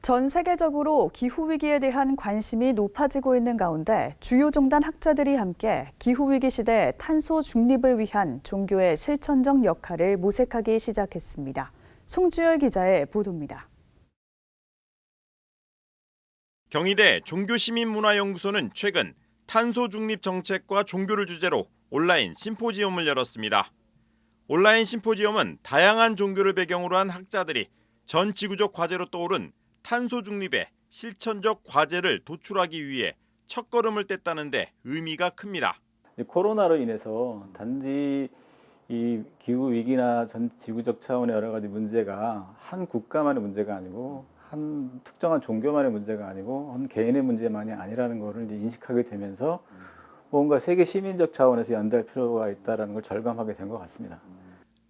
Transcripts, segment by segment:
전 세계적으로 기후위기에 대한 관심이 높아지고 있는 가운데 주요 종단 학자들이 함께 기후위기 시대 탄소 중립을 위한 종교의 실천적 역할을 모색하기 시작했습니다. 송주열 기자의 보도입니다. 경희대 종교시민문화연구소는 최근 탄소 중립 정책과 종교를 주제로 온라인 심포지엄을 열었습니다. 온라인 심포지엄은 다양한 종교를 배경으로 한 학자들이 전 지구적 과제로 떠오른 탄소 중립의 실천적 과제를 도출하기 위해 첫걸음을 뗐다는데 의미가 큽니다. 코로나로 인해서 단지 이 기후 위기나 전 지구적 차원의 여러 가지 문제가 한 국가만의 문제가 아니고 한 특정한 종교만의 문제가 아니고 한 개인의 문제만이 아니라는 것을 이제 인식하게 되면서 뭔가 세계 시민적 차원에서 연대할 필요가 있다는 걸 절감하게 된 것 같습니다.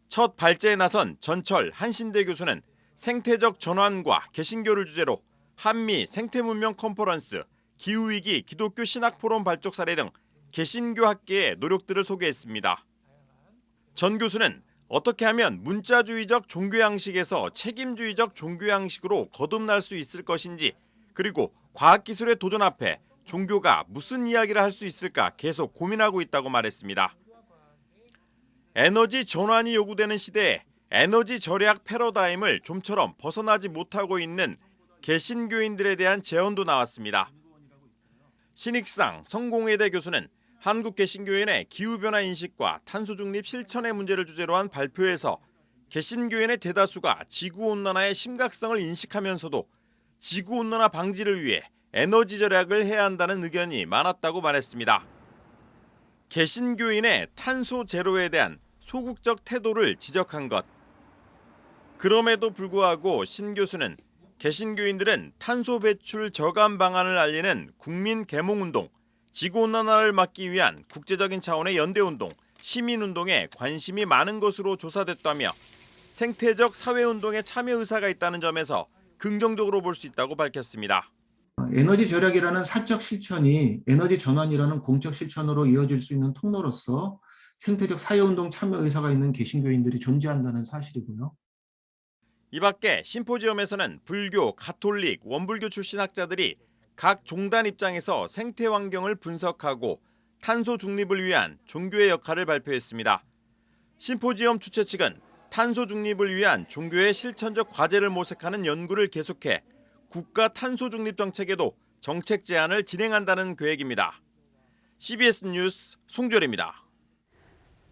첫 발제에 나선 전철 한신대 교수는 생태적 전환과 개신교를 주제로 한미 생태문명 컨퍼런스, 기후위기 기독교 신학포럼 발족 사례 등 개신교 학계의 노력들을 소개했습니다. 전 교수는 어떻게 하면 문자주의적 종교양식에서 책임주의적 종교양식으로 거듭날 수 있을 것인지, 그리고 과학기술의 도전 앞에 종교가 무슨 이야기를 할 수 있을까 계속 고민하고 있다고 말했습니다. 에너지 전환이 요구되는 시대에 에너지 절약 패러다임을 좀처럼 벗어나지 못하고 있는 개신교인들에 대한 제언도 나왔습니다. 신익상 성공회대 교수는 한국 개신교인의 기후변화 인식과 탄소 중립 실천의 문제를 주제로 한 발표에서 개신교인의 대다수가 지구온난화의 심각성을 인식하면서도 지구온난화 방지를 위해 에너지 절약을 해야 한다는 의견이 많았다고 말했습니다. 개신교인의 탄소 제로에 대한 소극적 태도를 지적한 것. 그럼에도 불구하고 신 교수는 개신교인들은 탄소 배출 저감 방안을 알리는 국민 계몽운동, 지구온난화를 막기 위한 국제적인 차원의 연대운동, 시민운동에 관심이 많은 것으로 조사됐다며 생태적 사회운동에 참여 의사가 있다는 점에서 긍정적으로 볼 수 있다고 밝혔습니다. 에너지 절약이라는 사적 실천이 에너지 전환이라는 공적 실천으로 이어질 수 있는 통로로서 생태적 사회운동 참여 의사가 있는 개신교인들이 존재한다는 사실이고요. 이 밖에 심포지엄에서는 불교, 가톨릭, 원불교 출신 학자들이 각 종단 입장에서 생태 환경을 분석하고 탄소 중립을 위한 종교의 역할을 발표했습니다. 심포지엄 주최 측은 탄소 중립을 위한 종교의 실천적 과제를 모색하는 연구를 계속해 국가 탄소 중립 정책에도 정책 제안을 진행한다는 계획입니다. CBS 뉴스 송주열입니다.